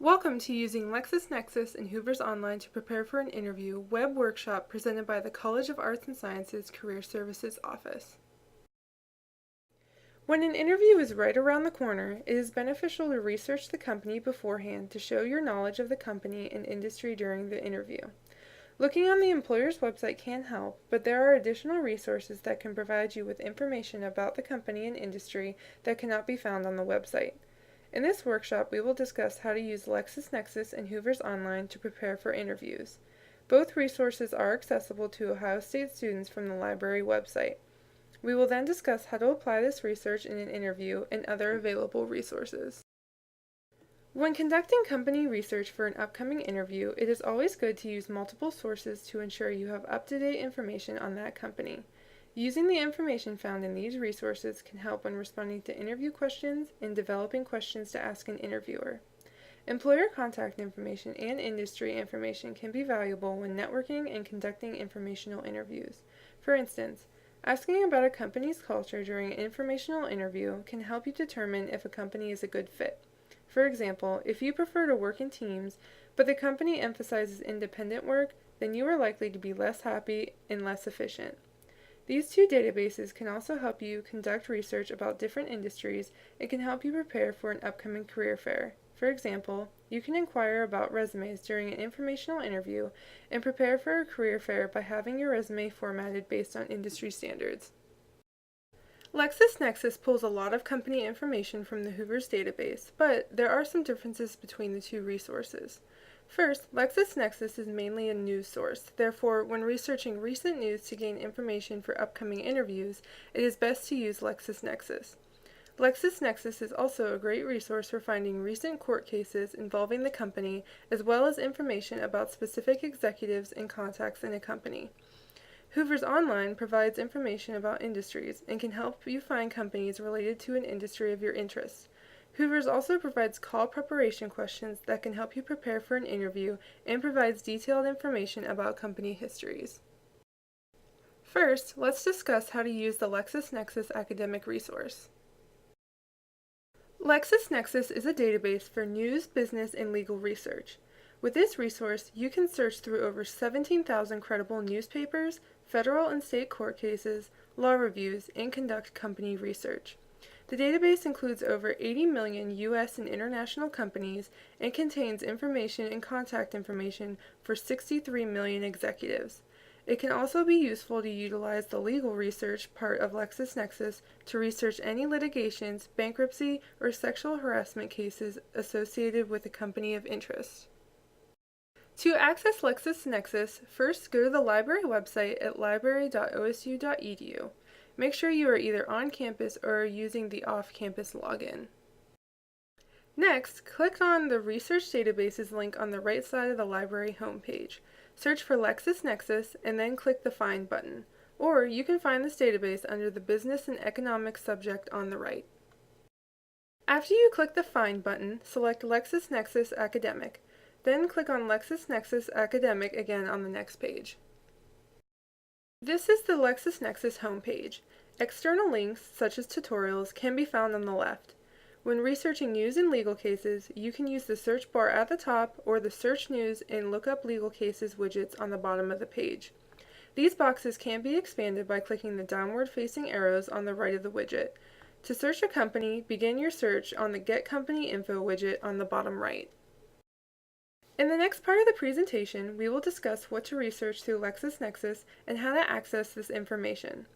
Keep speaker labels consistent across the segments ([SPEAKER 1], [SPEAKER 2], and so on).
[SPEAKER 1] Welcome to using LexisNexis and Hoovers Online to prepare for an interview web workshop presented by the College of Arts and Sciences Career Services Office. When an interview is right around the corner, it is beneficial to research the company beforehand to show your knowledge of the company and industry during the interview. Looking on the employer's website can help, but there are additional resources that can provide you with information about the company and industry that cannot be found on the website. In this workshop, we will discuss how to use LexisNexis and Hoovers Online to prepare for interviews. Both resources are accessible to Ohio State students from the library website. We will then discuss how to apply this research in an interview and other available resources. When conducting company research for an upcoming interview, it is always good to use multiple sources to ensure you have up-to-date information on that company. Using the information found in these resources can help when responding to interview questions and developing questions to ask an interviewer. Employer contact information and industry information can be valuable when networking and conducting informational interviews. For instance, asking about a company's culture during an informational interview can help you determine if a company is a good fit. For example, if you prefer to work in teams, but the company emphasizes independent work, then you are likely to be less happy and less efficient. These two databases can also help you conduct research about different industries and can help you prepare for an upcoming career fair. For example, you can inquire about resumes during an informational interview and prepare for a career fair by having your resume formatted based on industry standards. LexisNexis pulls a lot of company information from the Hoovers database, but there are some differences between the two resources. First, LexisNexis is mainly a news source. Therefore, when researching recent news to gain information for upcoming interviews, it is best to use LexisNexis. LexisNexis is also a great resource for finding recent court cases involving the company, as well as information about specific executives and contacts in a company. Hoovers Online provides information about industries and can help you find companies related to an industry of your interest. Hoovers also provides call preparation questions that can help you prepare for an interview and provides detailed information about company histories. First, let's discuss how to use the LexisNexis academic resource. LexisNexis is a database for news, business, and legal research. With this resource, you can search through over 17,000 credible newspapers, federal and state court cases, law reviews, and conduct company research. The database includes over 80 million U.S. and international companies and contains information and contact information for 63 million executives. It can also be useful to utilize the legal research part of LexisNexis to research any litigations, bankruptcy, or sexual harassment cases associated with a company of interest. To access LexisNexis, first go to the library website at library.osu.edu. Make sure you are either on campus or are using the off-campus login. Next, click on the Research Databases link on the right side of the library homepage. Search for LexisNexis and then click the Find button, or you can find this database under the Business and Economics subject on the right. After you click the Find button, select LexisNexis Academic. Then click on LexisNexis Academic again on the next page. This is the LexisNexis homepage. External links, such as tutorials, can be found on the left. When researching news and legal cases, you can use the search bar at the top or the Search News and Look Up Legal Cases widgets on the bottom of the page. These boxes can be expanded by clicking the downward-facing arrows on the right of the widget. To search a company, begin your search on the Get Company Info widget on the bottom right. In the next part of the presentation, we will discuss what to research through LexisNexis and how to access this information.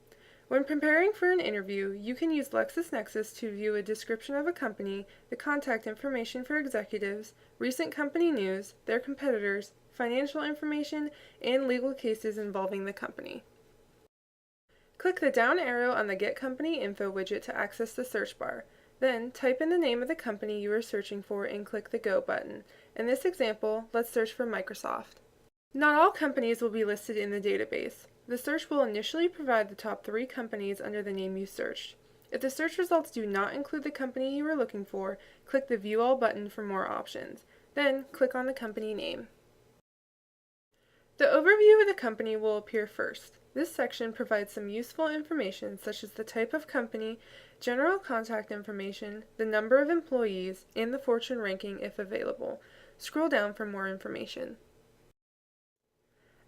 [SPEAKER 1] When preparing for an interview, you can use LexisNexis to view a description of a company, the contact information for executives, recent company news, their competitors, financial information, and legal cases involving the company. Click the down arrow on the Get Company Info widget to access the search bar. Then, type in the name of the company you are searching for and click the Go button. In this example, let's search for Microsoft. Not all companies will be listed in the database. The search will initially provide the top 3 companies under the name you searched. If the search results do not include the company you are looking for, click the View All button for more options. Then, click on the company name. The overview of the company will appear first. This section provides some useful information such as the type of company, general contact information, the number of employees, and the fortune ranking if available. Scroll down for more information.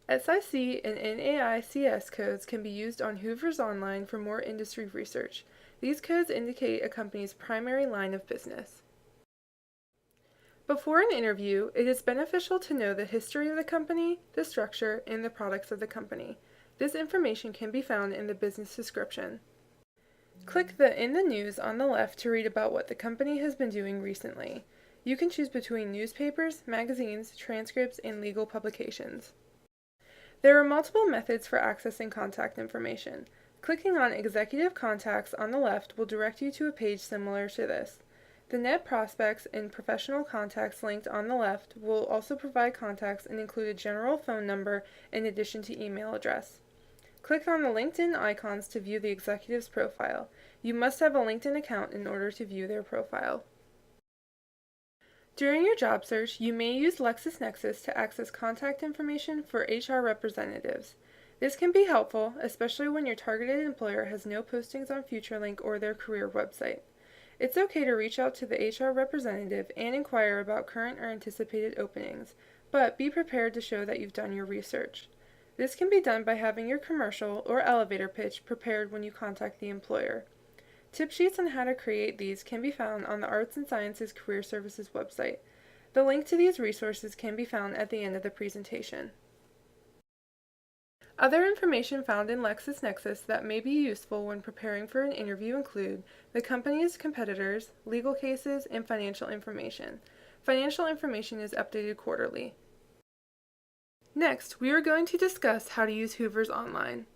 [SPEAKER 1] SIC and NAICS codes can be used on Hoovers Online for more industry research. These codes indicate a company's primary line of business. Before an interview, it is beneficial to know the history of the company, the structure, and the products of the company. This information can be found in the business description. Click the In the News on the left to read about what the company has been doing recently. You can choose between newspapers, magazines, transcripts, and legal publications. There are multiple methods for accessing contact information. Clicking on Executive Contacts on the left will direct you to a page similar to this. The Net Prospects and Professional Contacts linked on the left will also provide contacts and include a general phone number in addition to email address. Click on the LinkedIn icons to view the executive's profile. You must have a LinkedIn account in order to view their profile. During your job search, you may use LexisNexis to access contact information for HR representatives. This can be helpful, especially when your targeted employer has no postings on FutureLink or their career website. It's okay to reach out to the HR representative and inquire about current or anticipated openings, but be prepared to show that you've done your research. This can be done by having your commercial or elevator pitch prepared when you contact the employer. Tip sheets on how to create these can be found on the Arts and Sciences Career Services website. The link to these resources can be found at the end of the presentation. Other information found in LexisNexis that may be useful when preparing for an interview include the company's competitors, legal cases, and financial information. Financial information is updated quarterly. Next, we are going to discuss how to use Hoovers Online.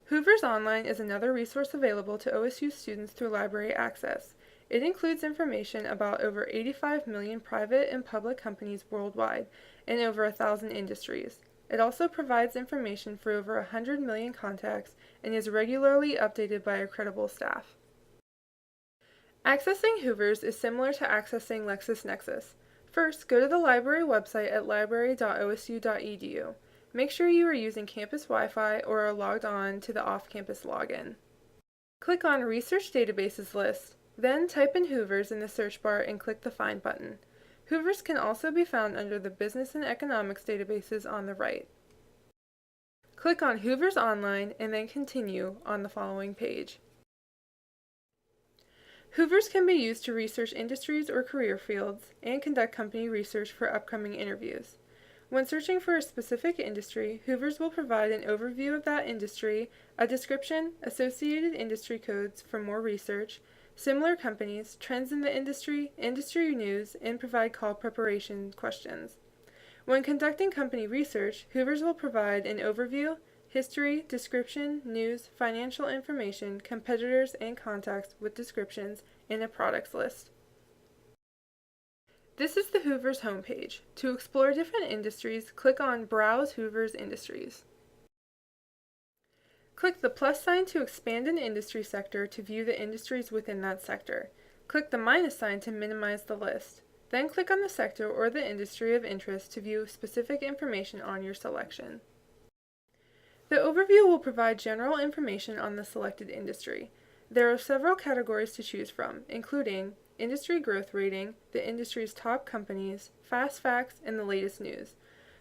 [SPEAKER 1] Hoovers Online is another resource available to OSU students through Library Access. It includes information about over 85 million private and public companies worldwide and over 1,000 industries. It also provides information for over 100 million contacts and is regularly updated by a credible staff. Accessing Hoovers is similar to accessing LexisNexis. First, go to the library website at library.osu.edu. Make sure you are using campus Wi-Fi or are logged on to the off-campus login. Click on Research Databases list, then type in Hoovers in the search bar and click the Find button. Hoovers can also be found under the Business and Economics databases on the right. Click on Hoovers Online and then Continue on the following page. Hoovers can be used to research industries or career fields and conduct company research for upcoming interviews. When searching for a specific industry, Hoovers will provide an overview of that industry, a description, associated industry codes for more research, similar companies, trends in the industry news, and provide call preparation questions. When conducting company research, Hoovers will provide an overview, history, description, news, financial information, competitors, and contacts with descriptions, and a products list. This is the Hoovers homepage. To explore different industries, click on Browse Hoovers Industries. Click the plus sign to expand an industry sector to view the industries within that sector. Click the minus sign to minimize the list. Then click on the sector or the industry of interest to view specific information on your selection. The overview will provide general information on the selected industry. There are several categories to choose from, including Industry Growth Rating, the industry's top companies, Fast Facts, and the latest news.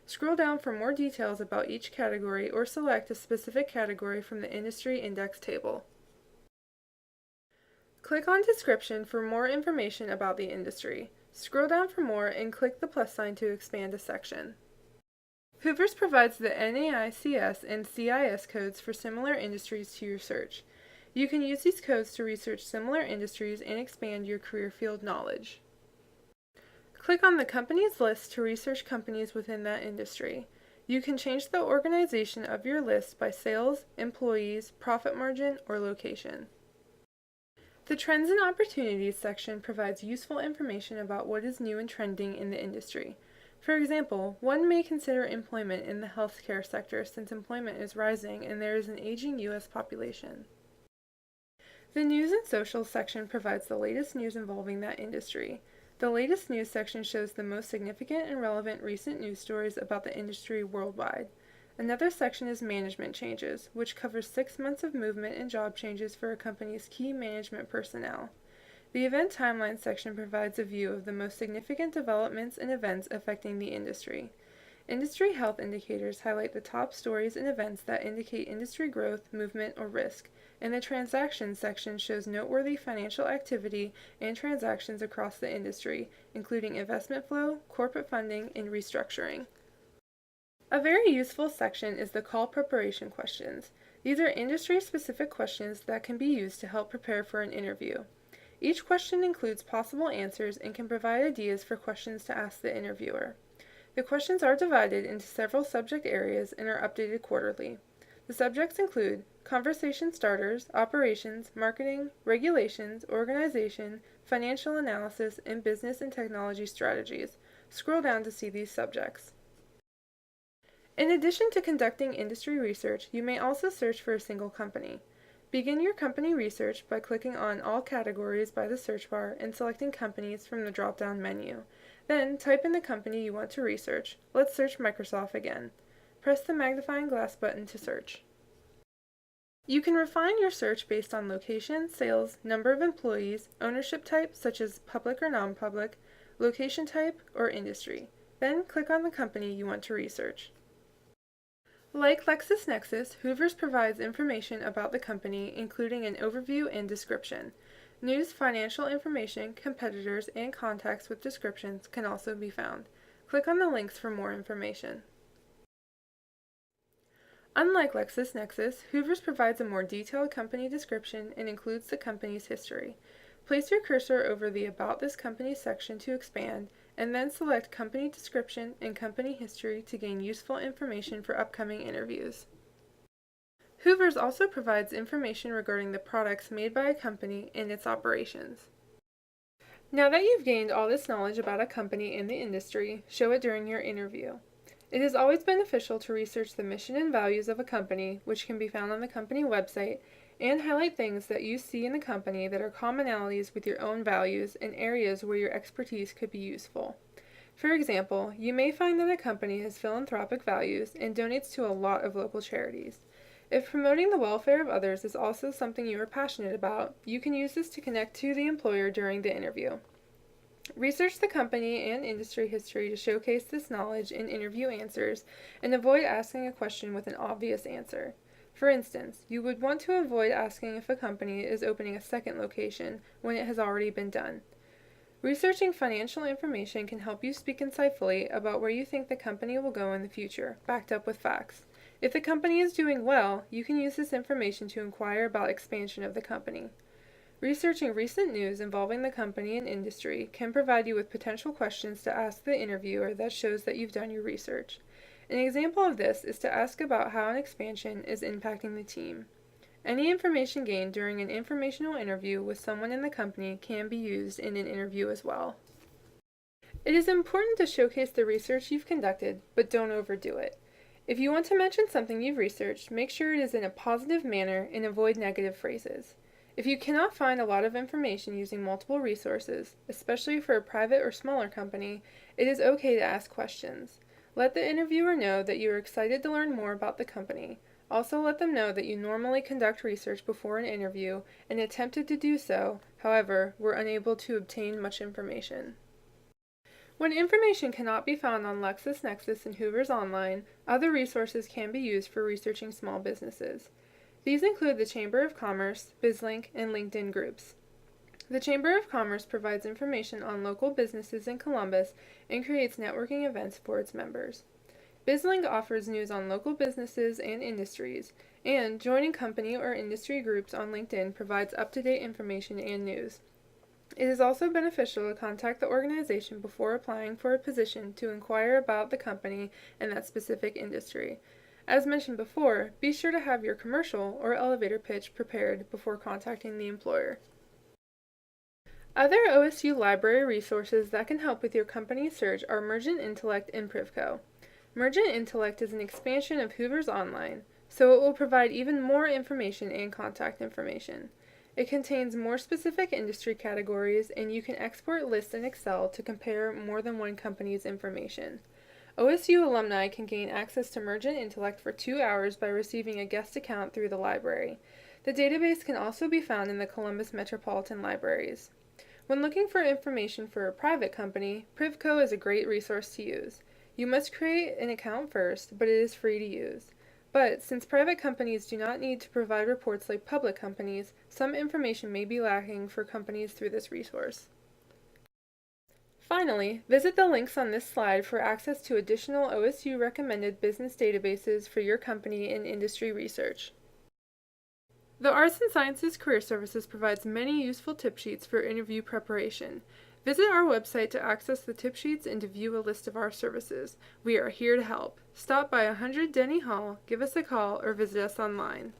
[SPEAKER 1] Scroll down for more details about each category or select a specific category from the Industry Index table. Click on Description for more information about the industry. Scroll down for more and click the plus sign to expand a section. Hoovers provides the NAICS and CIS codes for similar industries to your search. You can use these codes to research similar industries and expand your career field knowledge. Click on the companies list to research companies within that industry. You can change the organization of your list by sales, employees, profit margin, or location. The Trends and Opportunities section provides useful information about what is new and trending in the industry. For example, one may consider employment in the healthcare sector since employment is rising and there is an aging U.S. population. The News and Social section provides the latest news involving that industry. The latest news section shows the most significant and relevant recent news stories about the industry worldwide. Another section is management changes, which covers 6 months of movement and job changes for a company's key management personnel. The event timeline section provides a view of the most significant developments and events affecting the industry. Industry health indicators highlight the top stories and events that indicate industry growth, movement, or risk, and the transactions section shows noteworthy financial activity and transactions across the industry, including investment flow, corporate funding, and restructuring. A very useful section is the call preparation questions. These are industry-specific questions that can be used to help prepare for an interview. Each question includes possible answers and can provide ideas for questions to ask the interviewer. The questions are divided into several subject areas and are updated quarterly. The subjects include conversation starters, operations, marketing, regulations, organization, financial analysis, and business and technology strategies. Scroll down to see these subjects. In addition to conducting industry research, you may also search for a single company. Begin your company research by clicking on All Categories by the search bar and selecting Companies from the drop-down menu. Then, type in the company you want to research. Let's search Microsoft again. Press the magnifying glass button to search. You can refine your search based on location, sales, number of employees, ownership type such as public or non-public, location type, or industry. Then, click on the company you want to research. Like LexisNexis, Hoovers provides information about the company, including an overview and description. News, financial information, competitors, and contacts with descriptions can also be found. Click on the links for more information. Unlike LexisNexis, Hoovers provides a more detailed company description and includes the company's history. Place your cursor over the About This Company section to expand, and then select Company Description and Company History to gain useful information for upcoming interviews. Hoovers also provides information regarding the products made by a company and its operations. Now that you've gained all this knowledge about a company and the industry, show it during your interview. It is always beneficial to research the mission and values of a company, which can be found on the company website, and highlight things that you see in the company that are commonalities with your own values and areas where your expertise could be useful. For example, you may find that a company has philanthropic values and donates to a lot of local charities. If promoting the welfare of others is also something you are passionate about, you can use this to connect to the employer during the interview. Research the company and industry history to showcase this knowledge in interview answers and avoid asking a question with an obvious answer. For instance, you would want to avoid asking if a company is opening a second location when it has already been done. Researching financial information can help you speak insightfully about where you think the company will go in the future, backed up with facts. If the company is doing well, you can use this information to inquire about expansion of the company. Researching recent news involving the company and industry can provide you with potential questions to ask the interviewer that shows that you've done your research. An example of this is to ask about how an expansion is impacting the team. Any information gained during an informational interview with someone in the company can be used in an interview as well. It is important to showcase the research you've conducted, but don't overdo it. If you want to mention something you've researched, make sure it is in a positive manner and avoid negative phrases. If you cannot find a lot of information using multiple resources, especially for a private or smaller company, it is okay to ask questions. Let the interviewer know that you are excited to learn more about the company. Also let them know that you normally conduct research before an interview and attempted to do so, however, were unable to obtain much information. When information cannot be found on LexisNexis and Hoovers Online, other resources can be used for researching small businesses. These include the Chamber of Commerce, BizLink, and LinkedIn groups. The Chamber of Commerce provides information on local businesses in Columbus and creates networking events for its members. BizLink offers news on local businesses and industries, and joining company or industry groups on LinkedIn provides up-to-date information and news. It is also beneficial to contact the organization before applying for a position to inquire about the company and that specific industry. As mentioned before, be sure to have your commercial or elevator pitch prepared before contacting the employer. Other OSU library resources that can help with your company search are Mergent Intellect and Privco. Mergent Intellect is an expansion of Hoovers Online, so it will provide even more information and contact information. It contains more specific industry categories, and you can export lists in Excel to compare more than one company's information. OSU alumni can gain access to Mergent Intellect for 2 hours by receiving a guest account through the library. The database can also be found in the Columbus Metropolitan Libraries. When looking for information for a private company, Privco is a great resource to use. You must create an account first, but it is free to use. But since private companies do not need to provide reports like public companies, some information may be lacking for companies through this resource. Finally, visit the links on this slide for access to additional OSU recommended business databases for your company and industry research. The Arts and Sciences Career Services provides many useful tip sheets for interview preparation. Visit our website to access the tip sheets and to view a list of our services. We are here to help. Stop by 100 Denny Hall, give us a call, or visit us online.